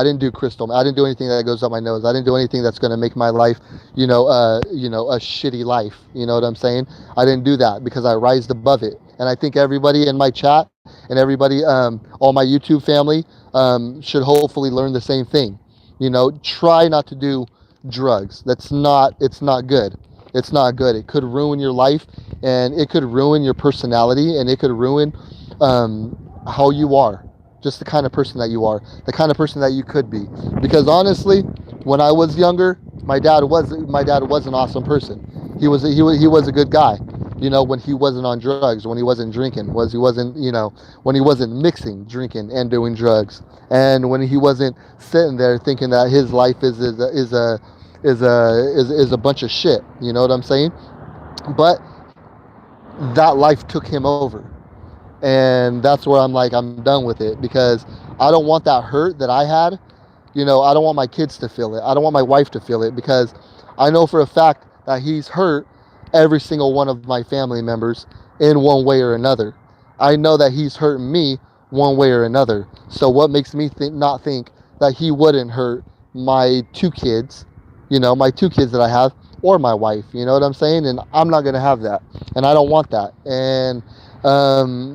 didn't do crystal. I didn't do anything that goes up my nose. I didn't do anything that's going to make my life, a shitty life. You know what I'm saying? I didn't do that because I rised above it. And I think everybody in my chat and everybody, all my YouTube family, should hopefully learn the same thing. Try not to do drugs. It's not good. It's not good. It could ruin your life, and it could ruin your personality, and it could ruin how you are. Just the kind of person that you are, the kind of person that you could be. Because honestly, when I was younger, my dad was an awesome person. He was a good guy. When he wasn't on drugs, when he wasn't drinking, when he wasn't mixing drinking and doing drugs, and when he wasn't sitting there thinking that his life is a bunch of shit. You know what I'm saying? But that life took him over. And that's where I'm like, I'm done with it, because I don't want that hurt that I had. I don't want my kids to feel it. I don't want my wife to feel it, because I know for a fact that he's hurt every single one of my family members in one way or another. I know that he's hurt me one way or another. So what makes me not think that he wouldn't hurt my two kids my 2 kids that I have, or my wife. You know what I'm saying? And I'm not gonna have that, and I don't want that. And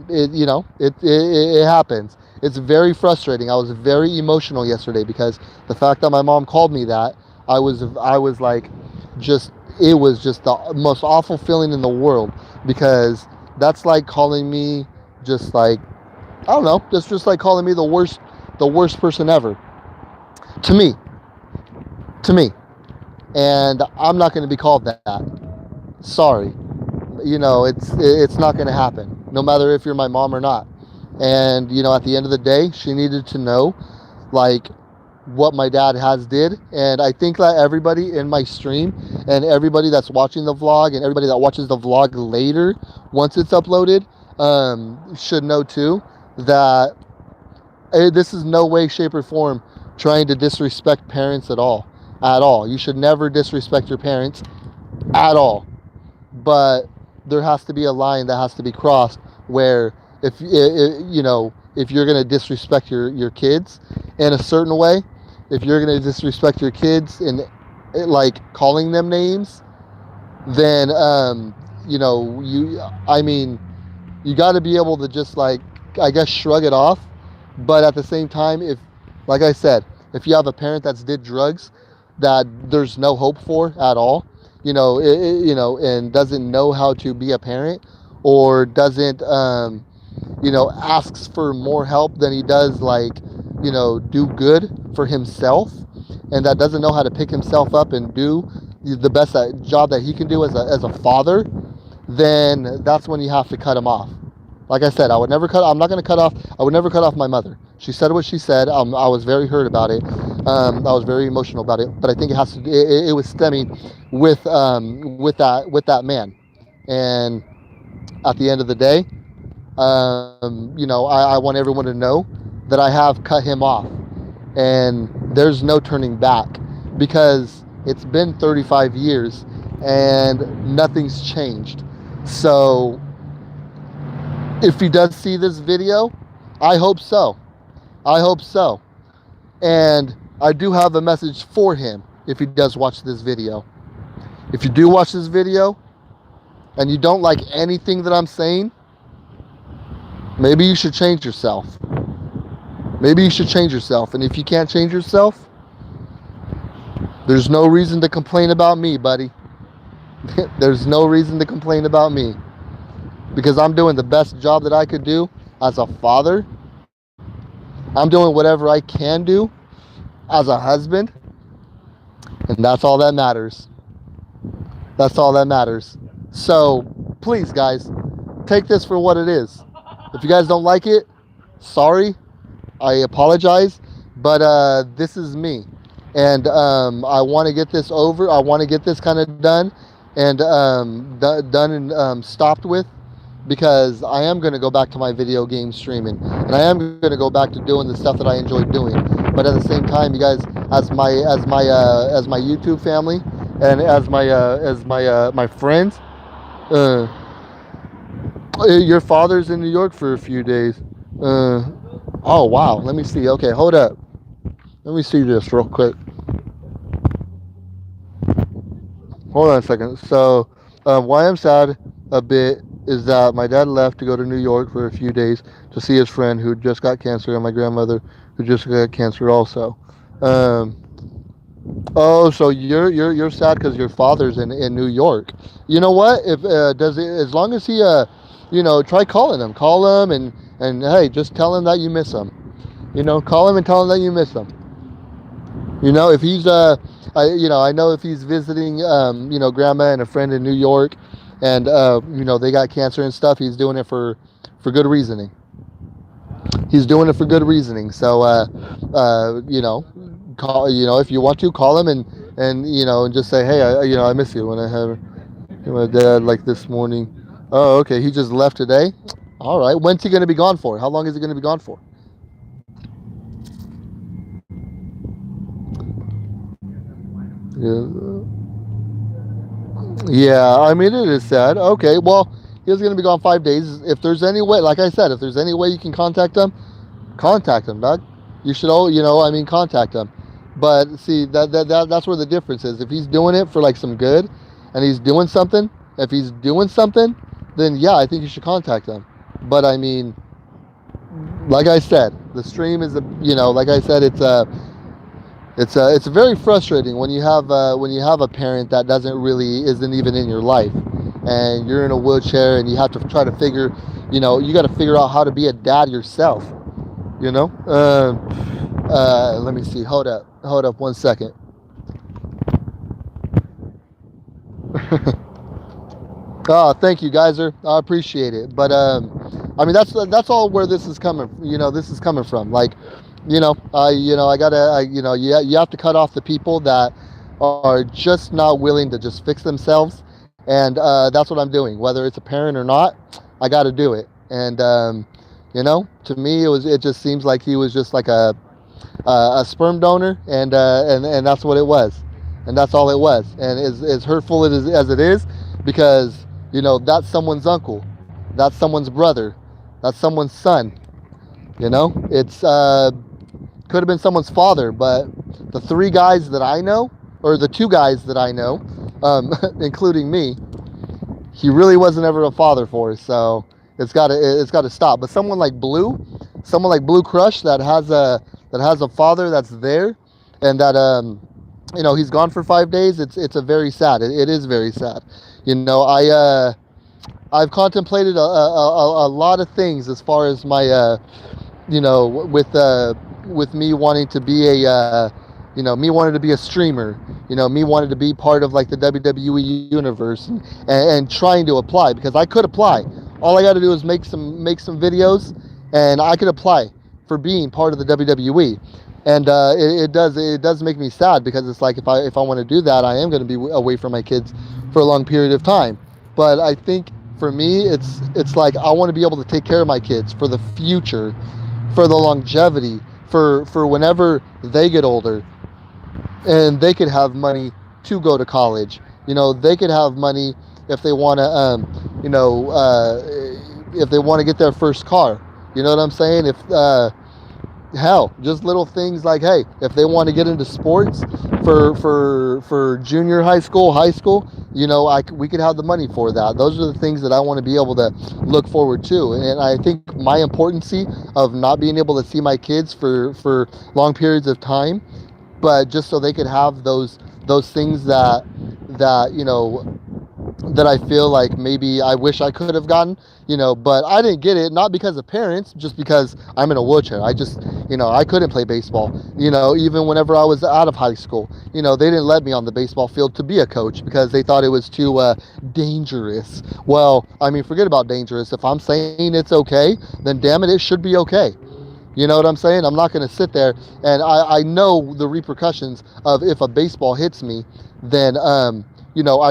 it happens. It's very frustrating. I was very emotional yesterday because the fact that my mom called me that, I was like, just it was just the most awful feeling in the world, because that's like calling me, just like, I don't know, just like calling me the worst person ever, to me, to me. And I'm not going to be called that. Sorry. It's not going to happen, no matter if you're my mom or not. And at the end of the day, she needed to know, like, what my dad has did. And I think that everybody in my stream, and everybody that's watching the vlog, and everybody that watches the vlog later once it's uploaded, should know too, that this is no way, shape, or form trying to disrespect parents at all. At all. You should never disrespect your parents at all. But there has to be a line that has to be crossed, where if you're going to disrespect your kids in a certain way, if you're going to disrespect your kids in, like, calling them names, then you got to be able to just, like, I guess, shrug it off. But at the same time, if, like I said, if you have a parent that's did drugs that there's no hope for at all, and doesn't know how to be a parent, or doesn't asks for more help than he does, like, do good for himself, and that doesn't know how to pick himself up and do the best job that he can do as a father, then that's when you have to cut him off. Like I said, I'm not going to cut off, I would never cut off my mother. She said what she said. I was very hurt about it. I was very emotional about it. But I think it was stemming with that man. And at the end of the day, I want everyone to know that I have cut him off. And there's no turning back, because it's been 35 years and nothing's changed. So if he does see this video, I hope so. I hope so. And I do have a message for him if he does watch this video. If you do watch this video and you don't like anything that I'm saying, maybe you should change yourself. Maybe you should change yourself. And if you can't change yourself, there's no reason to complain about me, buddy. There's no reason to complain about me, because I'm doing the best job that I could do as a father. I'm doing whatever I can do as a husband, and that's all that matters. That's all that matters. So please, guys, take this for what it is. If you guys don't like it, sorry, I apologize, but this is me, and I want to get this over. I want to get this kind of done and done and stopped with, because I am going to go back to my video game streaming, and I am going to go back to doing the stuff that I enjoy doing. But at the same time, you guys, as my YouTube family, and as my friends, your father's in New York for a few days. Oh wow, let me see. Okay, hold up. Let me see this real quick. Hold on a second. So, why I'm sad a bit is that my dad left to go to New York for a few days to see his friend who just got cancer, and my grandmother who just got cancer also. Oh, so you're sad because your father's in New York. You know what? If as long as he try call him and hey, just tell him that you miss him. Call him and tell him that you miss him. If he's I know if he's visiting grandma and a friend in New York, and they got cancer and stuff, he's doing it for good reasoning. He's doing it for good reasoning. So call, if you want to, call him and just say, hey, I miss you when I have my dad, like this morning. Oh, okay, he just left today. All right, when's he going to be gone for? How long is he going to be gone for? Yeah, I mean, it is sad. Okay, well, he's going to be gone 5 days. If there's any way, like I said, if there's any way you can contact him, dog. You should all, contact him. But see, that's where the difference is. If he's doing it for like some good, and he's doing something, if he's doing something, then yeah, I think you should contact him. But I mean, like I said, the stream is a, like I said, it's very frustrating when you have a parent that doesn't really isn't even in your life, and you're in a wheelchair and you have to try to figure, you got to figure out how to be a dad yourself. You know. Let me see. Hold up 1 second. Oh, thank you, Geyser. I appreciate it. But I mean, that's all where this is coming. This is coming from. Like, I gotta, you have to cut off the people that are just not willing to just fix themselves, and that's what I'm doing. Whether it's a parent or not, I got to do it. And to me, it just seems like he was just like a sperm donor, and that's what it was, and that's all it was. And as hurtful as it is, because that's someone's uncle, that's someone's brother, that's someone's son. It's could have been someone's father, but the three guys that I know, or the two guys that I know, including me, he really wasn't ever a father for. So it's got to stop. But someone like Blue Crush that has a father that's there, and that he's gone for 5 days. It's a very sad. It is very sad. I've contemplated a lot of things as far as my with me wanting to be me wanting to be a streamer, me wanting to be part of like the WWE universe, and trying to apply, because I could apply. All I got to do is make some videos, and I could apply for being part of the WWE. And it does make me sad, because it's like if I want to do that, I am going to be away from my kids for a long period of time. But I think for me, it's like I want to be able to take care of my kids for the future, for the longevity, for whenever they get older, and they could have money to go to college. They could have money if they want to, if they want to get their first car. You know what I'm saying? If hell, just little things like, hey, if they want to get into sports for junior high school, we could have the money for that. Those are the things that I want to be able to look forward to. And I think my importance of not being able to see my kids for long periods of time, but just so they could have those things that that I feel like maybe I wish I could have gotten, but I didn't get it, not because of parents, just because I'm in a wheelchair. I just, I couldn't play baseball, even whenever I was out of high school. They didn't let me on the baseball field to be a coach, because they thought it was too dangerous. Well, I mean, forget about dangerous. If I'm saying it's okay, then damn it, it should be okay. You know what I'm saying? I'm not going to sit there, and I know the repercussions of if a baseball hits me, then I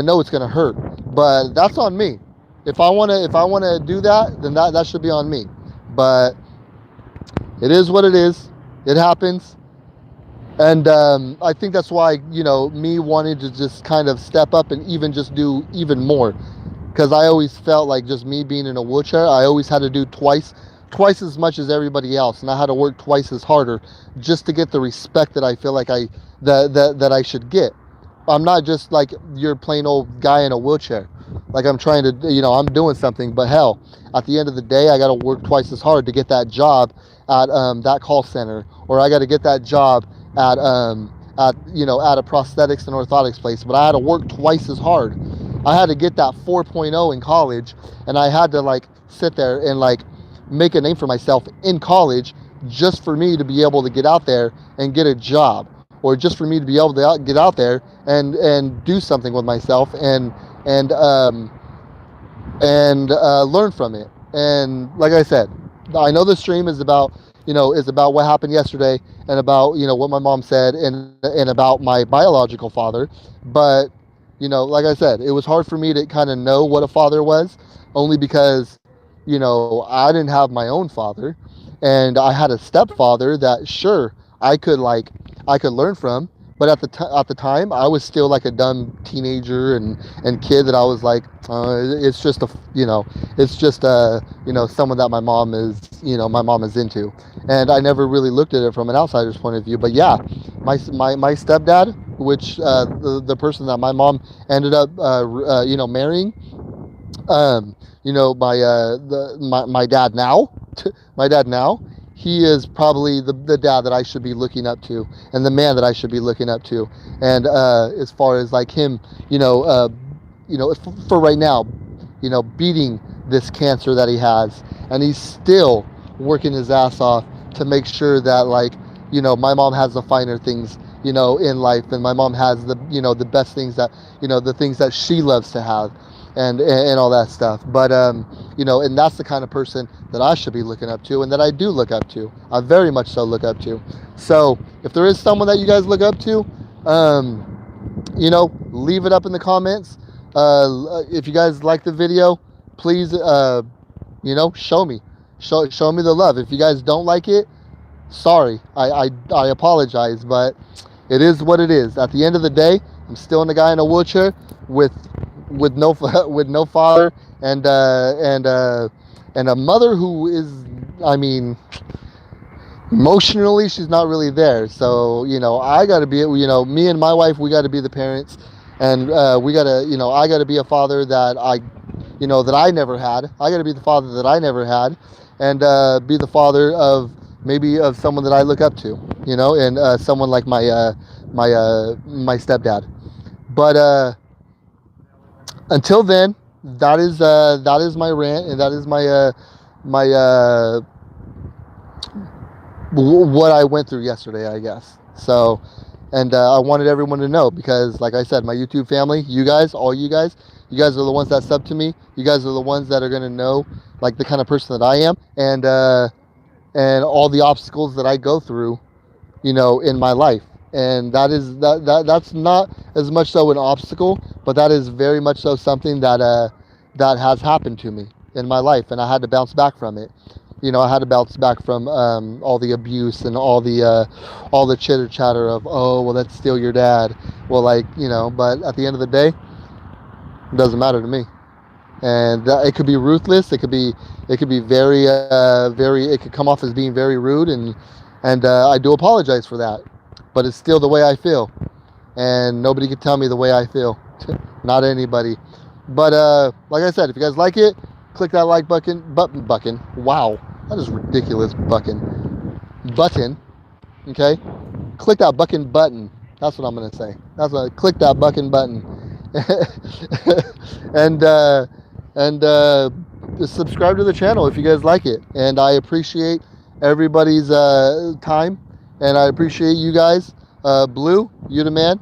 know it's going to hurt, but that's on me. If I want to do that, then that should be on me. But it is what it is. It happens. And I think that's why, me wanting to just kind of step up and even just do even more, because I always felt like just me being in a wheelchair, I always had to do twice as much as everybody else, and I had to work twice as harder just to get the respect that I feel like that I should get. I'm not just like your plain old guy in a wheelchair. Like, I'm trying to, I'm doing something, but hell, at the end of the day, I got to work twice as hard to get that job at that call center, or I got to get that job at a prosthetics and orthotics place. But I had to work twice as hard. I had to get that 4.0 in college, and I had to like sit there and like make a name for myself in college, just for me to be able to get out there and get a job, or just for me to be able to get out there and do something with myself and learn from it. And like I said, I know the stream is about what happened yesterday, and about what my mom said, and about my biological father. But like I said, it was hard for me to kind of know what a father was, only because I didn't have my own father, and I had a stepfather that sure I could learn from, But at the time, I was still like a dumb teenager and kid that I was like, it's just a it's just someone that my mom is into, and I never really looked at it from an outsider's point of view. But yeah, my stepdad, which the person that my mom ended up marrying, my dad now, my dad now, he is probably the dad that I should be looking up to, and the man that I should be looking up to. And as far as like him, for right now, beating this cancer that he has, and he's still working his ass off to make sure that, like, my mom has the finer things, in life, and my mom has the best things that, the things that she loves to have, and all that stuff. But and that's the kind of person that I should be looking up to, and that I do look up to. I very much so look up to. So if there is someone that you guys look up to, leave it up in the comments. If you guys like the video, please show me the love. If you guys don't like it, sorry, I apologize, but it is what it is. At the end of the day, I'm still a guy in a wheelchair with no father, and a mother who is, I mean, emotionally she's not really there. So I got to be, me and my wife, we got to be the parents, and we got to, I got to be a father that I never had. I got to be the father that I never had, and be the father of someone that I look up to, and someone like my stepdad. But until then, that is my rant, and that is my what I went through yesterday, I guess. So, and I wanted everyone to know, because like I said, my YouTube family, all you guys are the ones that sub to me. You guys are the ones that are going to know, like, the kind of person that I am, and all the obstacles that I go through, in my life. And that's not as much so an obstacle, but that is very much so something that has happened to me in my life, and I had to bounce back from it. I had to bounce back from all the abuse and all the chitter chatter of, oh, well, that's still your dad. Well, but at the end of the day, it doesn't matter to me. And it could be ruthless. It could be very it could come off as being very rude, and I do apologize for that. But it's still the way I feel, and nobody can tell me the way I feel. Not anybody. But like I said, if you guys like it, click that like button. Wow, that is ridiculous. Button. Okay, click that button. That's what I'm gonna say. Click that button. and subscribe to the channel if you guys like it. And I appreciate everybody's time. And I appreciate you guys. Blue, you the man.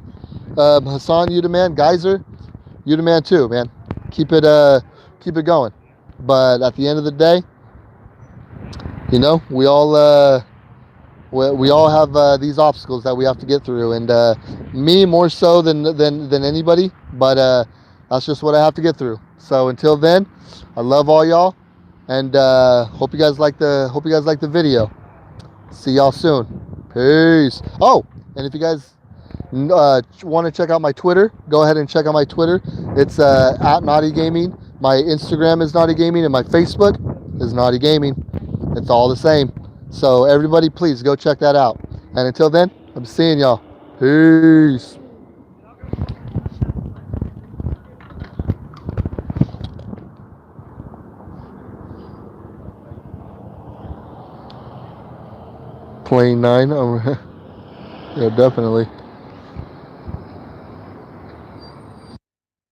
Hassan, you the man. Geyser, you the man too, man. Keep it going. But at the end of the day, we all have these obstacles that we have to get through, and me more so than anybody. But that's just what I have to get through. So until then, I love all y'all, and hope you guys like the video. See y'all soon. Peace. Oh, and if you guys want to check out my Twitter, go ahead and check out my Twitter. It's at Naughty Gaming. My Instagram is Naughty Gaming, and my Facebook is Naughty Gaming. It's all the same. So everybody, please go check that out. And until then, I'm seeing y'all. Peace. Plane 9. Yeah, definitely.